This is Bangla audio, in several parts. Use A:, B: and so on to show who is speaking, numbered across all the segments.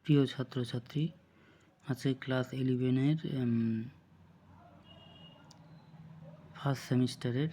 A: প্রিয় ছাত্রছাত্রী, আছে ক্লাস 11-এর ফার্স্ট সেমিস্টারের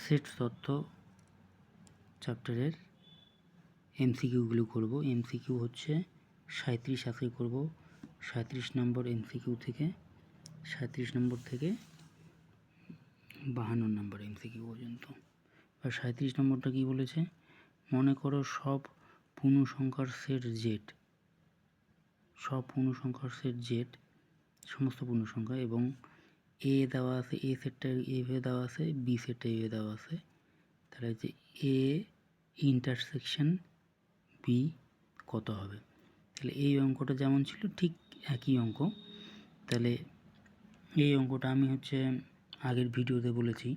A: সেট তথ্য চ্যাপ্টারের এমসিকিউগুলো করব। এমসিকিউ হচ্ছে 37 আজকে করব। 37 নম্বর এমসিকিউ থেকে 37 নম্বর থেকে 52 নম্বর এমসিকিউ পর্যন্ত। আর 37 নম্বরটা কি বলেছে, মনে করো সব পূর্ণসংখ্যার সেট জেড, সব পূর্ণসংখ্যার সেট জেড, সমস্ত পূর্ণসংখ্যা, এবং এ দেওয়া আছে, এ সেটটা এইভাবে দেওয়া আছে, বি সেটটা এইভাবে দেওয়া আছে। তাহলে যে এ ইন্টারসেকশন বি কত হবে? তাহলে এই অঙ্কটা যেমন ছিল ঠিক একই অঙ্ক। তাহলে এই অঙ্কটা আমি আগের ভিডিওতে বলেছি।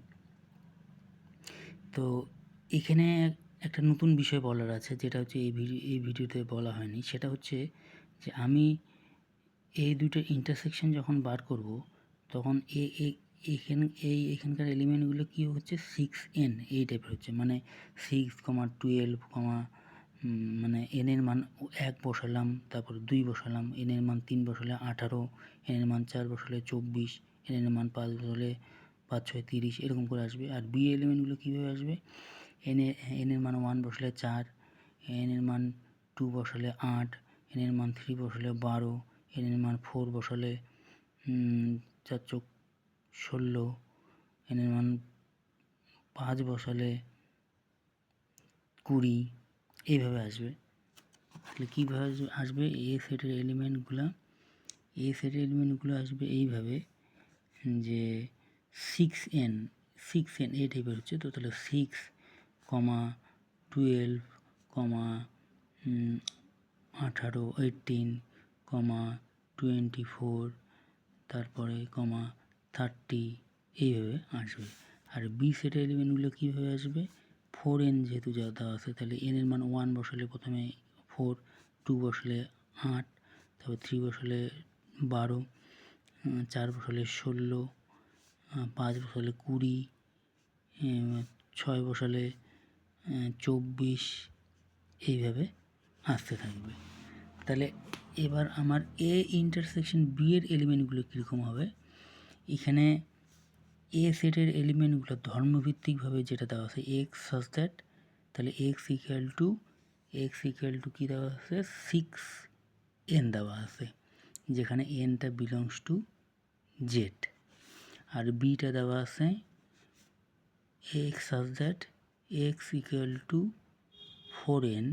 A: তো এখানে একটা নতুন বিষয় বলার আছে, যেটা হচ্ছে এই ভিডিওতে বলা হয়নি। সেটা হচ্ছে যে আমি এই দুটো ইন্টারসেকশন যখন বার করব, তখন এখানকার এলিমেন্টগুলো কী হচ্ছে, 6n এই টাইপের হচ্ছে, মানে 6, 12, মানে n এর মান 1 বসালাম, তারপর 2 বসালাম, n এর মান 3 বসালে 18, n এর মান 4 বসালে 24, n এর মান 5 বসালে 5, 6, 30, এরকম করে আসবে। আর বি এলিমেন্টগুলো কীভাবে আসবে, n এর মান 1 বসালে 4, n এর মান 2 বসালে 8, n এর মান 3 বসালে 12, n এর মান 4 বসালে 4 চোখ 16, n এর মান 5 বসালে 20, এইভাবে আসবে। তাহলে কীভাবে আসবে, এ সেটের এলিমেন্টগুলো আসবে এইভাবে, যে 6n এই টাইপের হচ্ছে। তো তাহলে 6, 12, 18, 18, 24, তারপরে 30, এইভাবে আসবে। আর বি সেটের এলিমেন্টগুলো কীভাবে আসবে, 4n যেহেতু যা দেওয়া আছে, তাহলে n এর মান 1 বসালে প্রথমে 4, 2 বসালে 8, তারপর 3 বসালে 12, 4 বসালে 16, 5 বসালে 20, 6 বসালে 24, এইভাবে আসতে থাকবে। তাহলে এবার আমার এ ইন্টারসেকশন বি এর এলিমেন্টগুলো কীরকম হবে, এখানে এ সেটের এলিমেন্টগুলো ধর্মভিত্তিকভাবে যেটা দেওয়া আছে, এক্স সাজ দ্যাট, তাহলে এক্স ইকুয়াল টু কী দেওয়া আছে, 6n দেওয়া আছে, যেখানে nটা বিলংস টু জেড। আর বিটা দেওয়া আছে X such that X equal to 4n,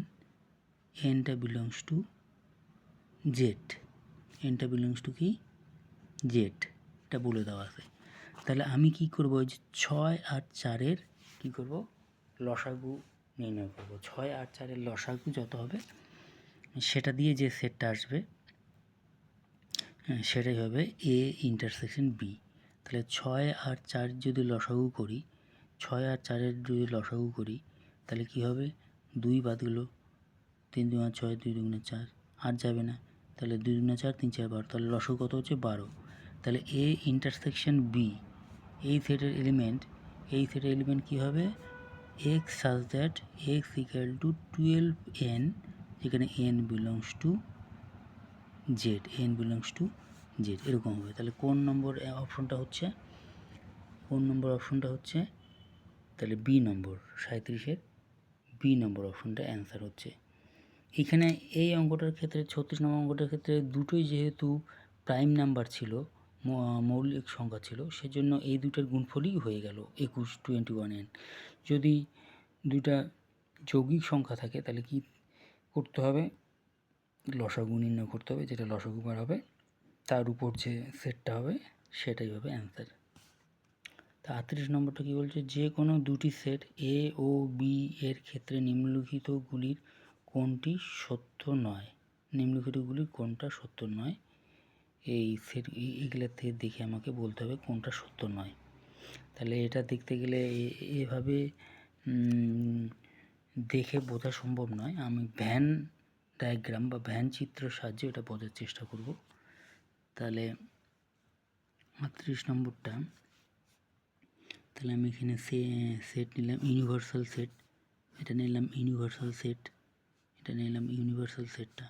A: nটা বিলংস টু জেড, nটা বিলংস টু কি, জেড, এটা বলে দেওয়া আছে। তাহলে আমি কি করব, ওই যে 6 আর 4-এর কী করব, লসাগু নির্ণয় করব। 6 আর 4-এর লসাগু যত হবে সেটা দিয়ে যে সেটটা আসবে সেটাই হবে এ ইন্টারসেকশন বি। তাহলে 6 আর 4 যদি লসাগু করি, 6 আর 4-এর যদি লসাগু করি, তাহলে কি হবে, 2 বাদ গেল, 3 2 6, 2 2 4, আর যাবে না, তাহলে 2 2 4, 3 4 12, তাহলে লসাগু কত হচ্ছে, 12। তাহলে এ ইন্টারসেকশন বি এই সেটের এলিমেন্ট কী হবে, x such that X equal two 12n, যেখানে n বিলংস টু জেড, এরকম হবে। তাহলে কোন নম্বর অপশনটা হচ্ছে, তাহলে বি নম্বর, 37-এর বি নম্বর অপশনটা অ্যান্সার হচ্ছে। এখানে এই অঙ্কটার ক্ষেত্রে 36 নম্বর অঙ্কটার ক্ষেত্রে দুটোই যেহেতু প্রাইম নাম্বার ছিল, মৌলিক সংখ্যা ছিল, সেজন্য এই দুটার গুণফলই হয়ে গেল 21, 21n। যদি দুটা যৌগিক সংখ্যা থাকে তাহলে কি করতে হবে, লসাগু নির্ণয় করতে হবে, যেটা লসাগু বার হবে তার উপর যে সেটটা হবে সেটাই হবে অ্যান্সার। তা 38 নম্বরটা কী বলছে, যে কোনো দুটি সেট এ ও বি এর ক্ষেত্রে নিম্নলিখিতগুলির কোনটা সত্য নয়, এই সেট এগুলোর থেকে দেখে আমাকে বলতে হবে কোনটা সত্য নয়। তাহলে এটা দেখতে গেলে এভাবে দেখে বোঝা সম্ভব নয়, আমি ভ্যান ডায়াগ্রাম বা ভ্যান চিত্রের সাহায্যে এটা বোঝার চেষ্টা করব। তাহলে 38 নম্বরটা, তাহলে আমি এখানে সেট নিলাম ইউনিভার্সাল সেট, এটা নিলাম ইউনিভার্সাল সেট, এটা নিলাম ইউনিভার্সাল সেটটা,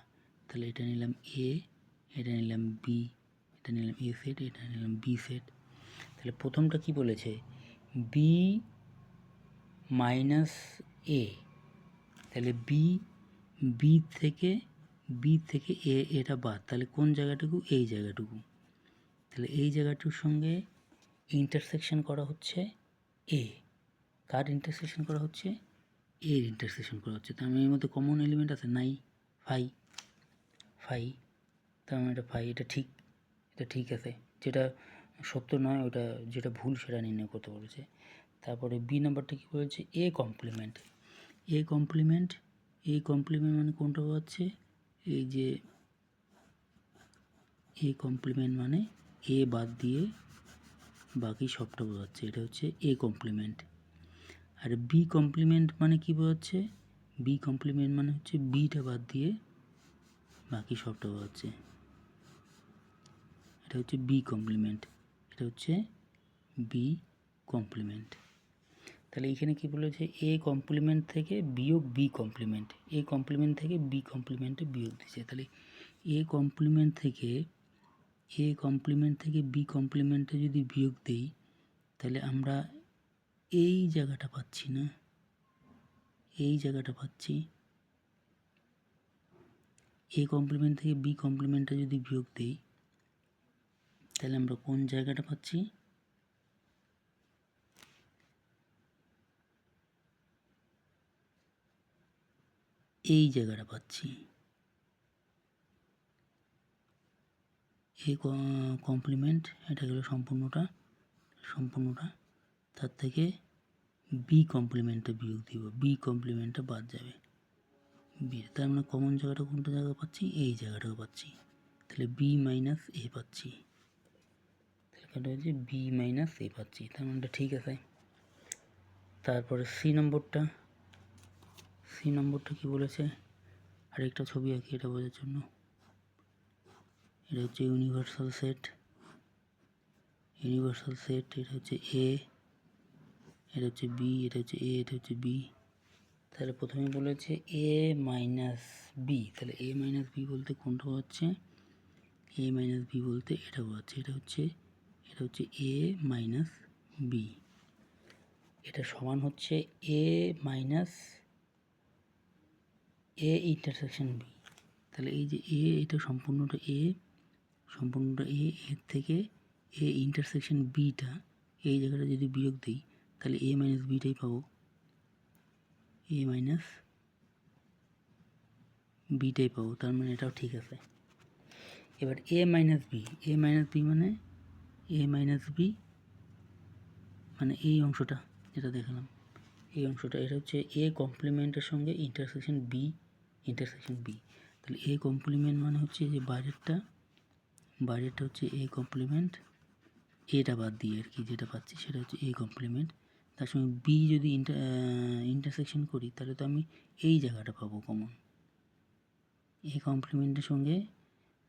A: তাহলে এটা নিলাম এ, এটা নিলাম বি, এটা নিলাম এ সেট, এটা নিলাম বি সেট। তাহলে প্রথমটা কি বলেছে, বি মাইনাস এ, তাহলে বি থেকে এটা বাদ, তাহলে কোন জায়গাটুকু, এই জায়গাটুকু। তাহলে এই জায়গাটার সঙ্গে ইন্টারসেকশন করা হচ্ছে এ, কার ইন্টারসেকশন করা হচ্ছে, এর ইন্টারসেকশন করা হচ্ছে। তার মানে এর মধ্যে কমন এলিমেন্ট আছে নাই, ফাই, তার মানে এটা ফাই, এটা ঠিক আছে। যেটা সত্য নয় ওটা, যেটা ভুল সেটা নির্ণয় করতে বলেছে। তারপরে বি নাম্বারটা কী বলেছে, এ কমপ্লিমেন্ট মানে কোনটা পাচ্ছে, এই যে এ কমপ্লিমেন্ট মানে এ বাদ দিয়ে বাকি সবটা বোঝাচ্ছে, এটা হচ্ছে এ কমপ্লিমেন্ট। আর বি কমপ্লিমেন্ট মানে কি বোঝাচ্ছে, বি কমপ্লিমেন্ট মানে হচ্ছে বিটা বাদ দিয়ে বাকি সবটা বোঝাচ্ছে, এটা হচ্ছে বি কমপ্লিমেন্ট, এটা হচ্ছে বি কমপ্লিমেন্ট। তাহলে এইখানে কি বলেছে, এ কমপ্লিমেন্ট থেকে বিয়োগ বি কমপ্লিমেন্ট, এ কমপ্লিমেন্ট থেকে বি কমপ্লিমেন্টে বিয়োগ দিচ্ছে। তাহলে এ কমপ্লিমেন্ট থেকে বি কমপ্লিমেন্টে যদি বিয়োগ দেই, তাহলে আমরা এই জায়গাটা পাচ্ছি না, এই জায়গাটা পাচ্ছি। এ কমপ্লিমেন্ট থেকে বি কমপ্লিমেন্টে যদি বিয়োগ দেই, তাহলে আমরা কোন জায়গাটা পাচ্ছি, এই জায়গাটা পাচ্ছি। এ কমপ্লিমেন্ট, এটা গেল সম্পূর্ণটা, তার থেকে বি কমপ্লিমেন্টে বিয়োগ দিব, বি কমপ্লিমেন্টটা বাদ যাবে, বি, তার মানে কমন জায়গাটা কোনটা জায়গা পাচ্ছি, এই জায়গাটাও পাচ্ছি। তাহলে বি মাইনাস এ পাচ্ছি, তাহলে এটা হচ্ছে বি মাইনাস এ পাচ্ছি, তার মানে এটা ঠিক আছে। তারপরে সি নম্বরটা কি বলেছে, আরেকটা ছবি আঁকি এটা বোঝার জন্য। এটা হচ্ছে ইউনিভার্সাল সেট, এটা হচ্ছে এ, এটা হচ্ছে বি, এটা হচ্ছে এ, এটা হচ্ছে বি। তাহলে প্রথমে বলেছে এ মাইনাস বি, তাহলে এ মাইনাস বি বলতে কোনটা হচ্ছে, এ মাইনাস বি বলতে এটা হচ্ছে, এটা হচ্ছে এ মাইনাস বি, এটা সমান হচ্ছে এ মাইনাস এ ইন্টারসেকশন বি। তাহলে এই যে এ, এটা সম্পূর্ণটা এ, এর থেকে এ ইন্টারসেকশন বিটা, এই জায়গাটা যদি বিয়োগ দিই, তাহলে এ মাইনাস বিটাই পাবো, এ মাইনাস বিটাই পাবো, তার মানে এটাও ঠিক আছে। এবার এ মাইনাস বি মানে এই অংশটা যেটা দেখালাম, এই অংশটা, এটা হচ্ছে এ কমপ্লিমেন্টের সঙ্গে ইন্টারসেকশন বি, তাহলে এ কমপ্লিমেন্ট মানে হচ্ছে যে বাইরেরটা হচ্ছে এ কমপ্লিমেন্ট, এটা বাদ দিয়ে আর কি যেটা পাচ্ছি সেটা হচ্ছে এ কমপ্লিমেন্ট, তার সঙ্গে বি যদি ইন্টারসেকশন করি তাহলে তো আমি এই জায়গাটা পাবো কমন, এ কমপ্লিমেন্টের সঙ্গে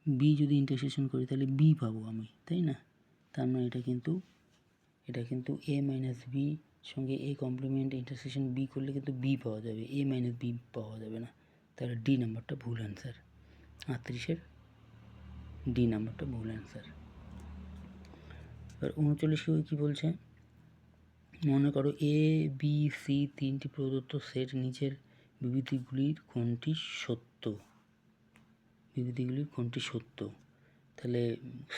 A: বি যদি ইন্টারসেকশন করি তাহলে বি পাবো আমি, তাই না? তার মানে এটা কিন্তু এ মাইনাস বি সঙ্গে এ কমপ্লিমেন্ট ইন্টারসেকশন বি করলে কিন্তু বি পাওয়া যাবে, এ মাইনাস বি পাওয়া যাবে না। তাহলে ডি নাম্বারটা ভুল অ্যান্সার, 38-এর ডি নাম্বারটা ভুল অ্যান্সার। এবার 39 কী বলছে, মনে করো এ বি সি তিনটি প্রদত্ত সেট, নিচের বিবৃতিগুলির কোনটি সত্য। তাহলে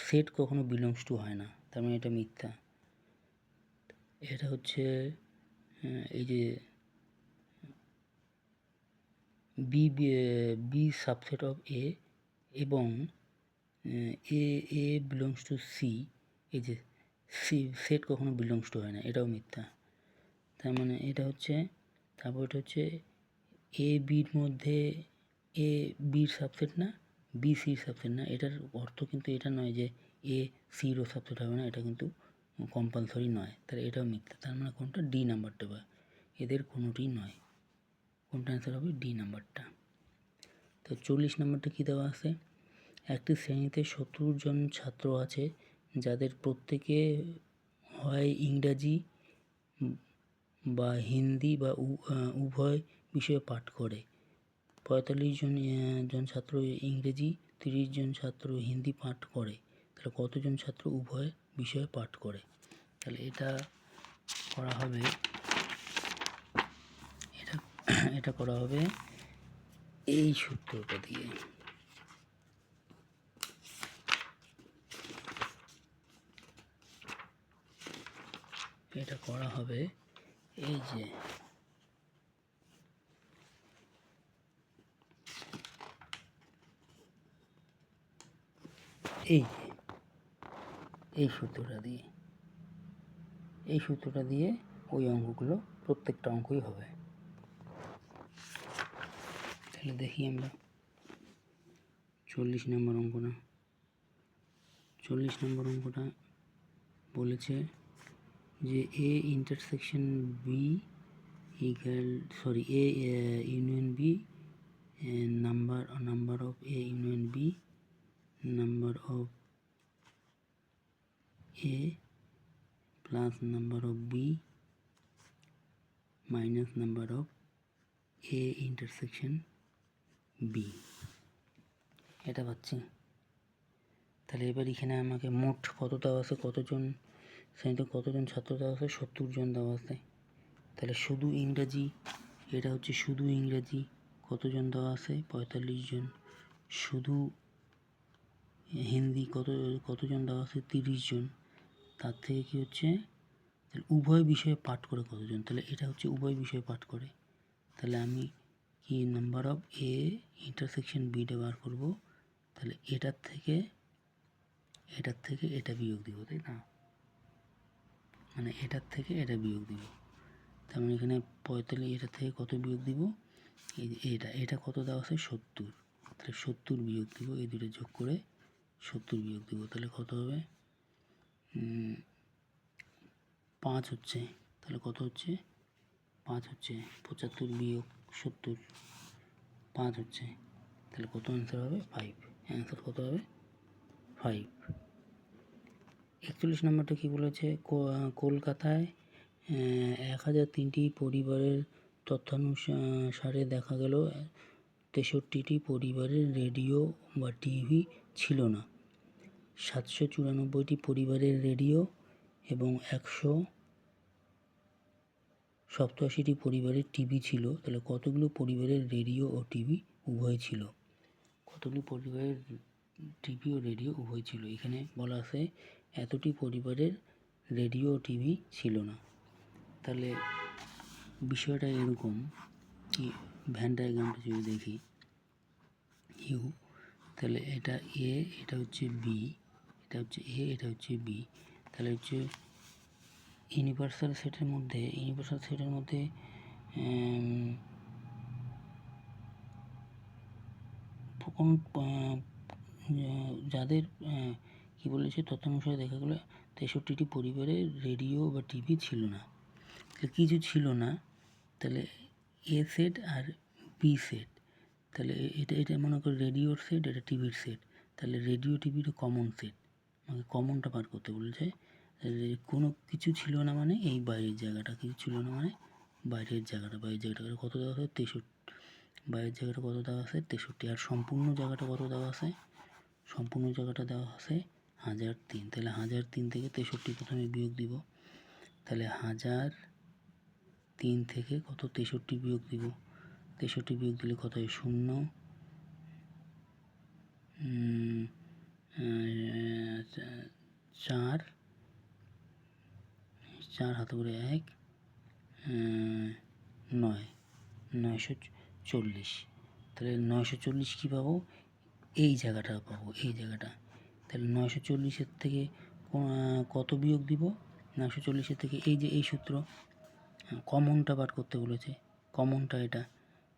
A: সেট কখনো বিলংস টু হয় না, তার মানে এটা মিথ্যা। এটা হচ্ছে এই যে বি সাবসেট অফ এ এবং এ বিলংস টু সি, এই যে সি সেট কখনো বিলংস টু হয় না, এটাও মিথ্যা। তার মানে এটা হচ্ছে, তারপর এটা হচ্ছে এ বির মধ্যে এ বির সাবসেট না, বি সির সাবসেট না, এটার অর্থ কিন্তু এটা নয় যে এ সিরও সাবসেট হবে না, এটা কিন্তু কম্পালসরি নয়, তাহলে এটাও মিথ্যা। তার মানে কোনটা, ডি নাম্বারটা, বা এদের কোনোটিই নয়, কোনটা অ্যান্সার হবে, ডি নাম্বারটা। তো 40 নম্বরটা কী দেওয়া আছে, একটি শ্রেণীতে 70 জন ছাত্র আছে যাদের প্রত্যেকে হয় ইংরাজি বা হিন্দি বা উভয় বিষয়ে পাঠ করে, 45 জন ছাত্র ইংরেজি, 30 জন ছাত্র হিন্দি পাঠ করে, তাহলে কতজন ছাত্র উভয় বিষয়ে পাঠ করে? তাহলে এটা করা হবে, এটা করা হবে এই সূত্রটা দিয়ে। এটা করা হবে এই যে এই সূত্রটা দিয়ে, এই সূত্রটা দিয়ে ওই অঙ্কগুলো প্রত্যেকটা অঙ্কই হবে। তাহলে দেখি আমরা 40 নম্বর অঙ্কটা। 40 নম্বর অঙ্কটা বলেছে যে A intersection B A union B, number of A union B, number of A plus number of B minus number of A intersection B, এটা পাচ্ছি। তাহলে এবার এখানে আমাকে মোট কত দেওয়া আছে, কতজন শ্রেণীতে কতজন ছাত্র দেওয়া আছে, 70 জন দেওয়া আছে। তাহলে শুধু ইংরাজি, এটা হচ্ছে শুধু ইংরাজি, কতজন দেওয়া আছে, 45 জন। শুধু হিন্দি কতজন দেওয়া আছে, 30 জন। তার থেকে কি হচ্ছে, তাহলে উভয় বিষয়ে পাঠ করে কতজন, তাহলে এটা হচ্ছে উভয় বিষয়ে পাঠ করে। তাহলে আমি কি নাম্বার অফ এ ইন্টারসেকশন বিটা বার করব। তাহলে এটার থেকে এটা বিয়োগ দিব, তাই না, মানে এটার থেকে এটা বিয়োগ দিব। তার মানে এখানে 45, এটার থেকে কত বিয়োগ দিব, এটা কত দেওয়া আছে, 70। তাহলে 70 বিয়োগ দিব, এই দুটো যোগ করে 70 বিয়োগ দিব। তাহলে কত হবে, 5 হচ্ছে। তাহলে কত হচ্ছে, 5 হচ্ছে। 75 বিয়োগ 70, 5 হচ্ছে। তাহলে কত অ্যান্সার হবে, 5। অ্যান্সার কত হবে, 5। 41 নম্বরটা কি বলেছে, কলকাতায় 1003টি পরিবারের তথ্যানুসারে দেখা গেল 63টি পরিবারের রেডিও বা টিভি ছিল না। 794টি পরিবারের রেডিও এবং 187টি পরিবারের টিভি ছিল। তাহলে কতগুলো পরিবারের রেডিও ও টিভি উভয় ছিল, কতগুলো পরিবারের টিভি ও রেডিও উভয় ছিল। এখানে বলা আছে এতটি পরিবারের রেডিও ও টিভি ছিল না। তাহলে বিষয়টা এরকম কি, ভ্যান ডায়াগ্রামটা যদি দেখি, ইউ, তাহলে এটা এ, এটা হচ্ছে বি, এটা হচ্ছে এ, এটা হচ্ছে বি। তাহলে হচ্ছে ইউনিভার্সাল সেটের মধ্যে যাদের কি বলেছে, তথ্যানুসারে দেখা গেলো 63টি পরিবারে রেডিও বা টিভি ছিল না। তাহলে কিছু ছিল না, তাহলে এ সেট আর বি সেট। তাহলে এটা মনে করো রেডিওর সেট, এটা টিভির সেট। তাহলে রেডিও টিভির কমন সেট, মানে কমনটা বার করতে বলেছে। কোনো কিছু ছিল না মানে এই বাইরের জায়গাটা, কিছু ছিল না মানে বাইরের জায়গাটা কত দেওয়া আছে, 63। বাইরের জায়গাটা কত দেওয়া আছে, 63। আর সম্পূর্ণ জায়গাটা কত দেওয়া আছে, সম্পূর্ণ জায়গাটা দেওয়া আছে 1003। তাহলে 1003 থেকে 63 প্রথমে বিয়োগ দিব। তাহলে 1003 থেকে কত, 63 বিয়োগ দিব। 63 বিয়োগ দিলে কত হয়, 0, 4, 4 হাতে করে 1, 9, 940। তাহলে 940 কী পাবো, এই জায়গাটা পাবো, এই জায়গাটা। তাহলে 940-এর থেকে কত বিয়োগ দিব, 940-এর থেকে এই যে এই সূত্র, কমনটা বার করতে বলেছে, কমনটা এটা,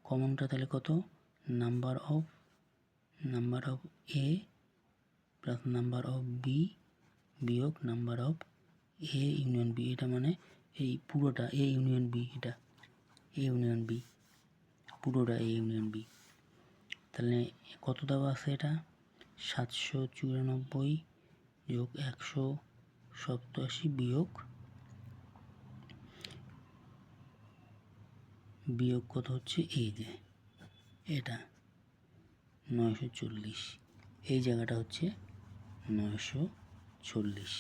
A: কমনটা তাহলে কত, number of A plus number of B বিয়োগ number of A union B. এটা মানে এই পুরোটা এ ইউনিয়ন বি, এটা এ ইউনিয়ন বি, পুরোটা এ ইউনিয়ন বি। তাহলে কত দেওয়া আছে, এটা 794 যোগ 187 বিয়োগ কত হচ্ছে, এই যে এটা 940, এই জায়গাটা হচ্ছে 940।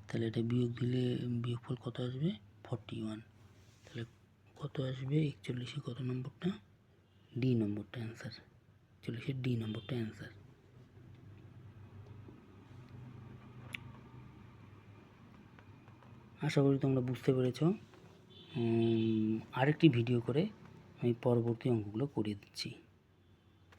A: তাহলে এটা বিয়োগ দিলে বিয়োগফল কত আসবে? 41। তাহলে কত আসবে 41-এ কত নম্বরটা? ডি নম্বরটা অ্যান্সার। 41-এর ডি নম্বরটা অ্যান্সার। আশা করি তোমরা বুঝতে পেরেছ। আরেকটি ভিডিও করে আমি পরবর্তী অঙ্কগুলো করিয়ে দিচ্ছি।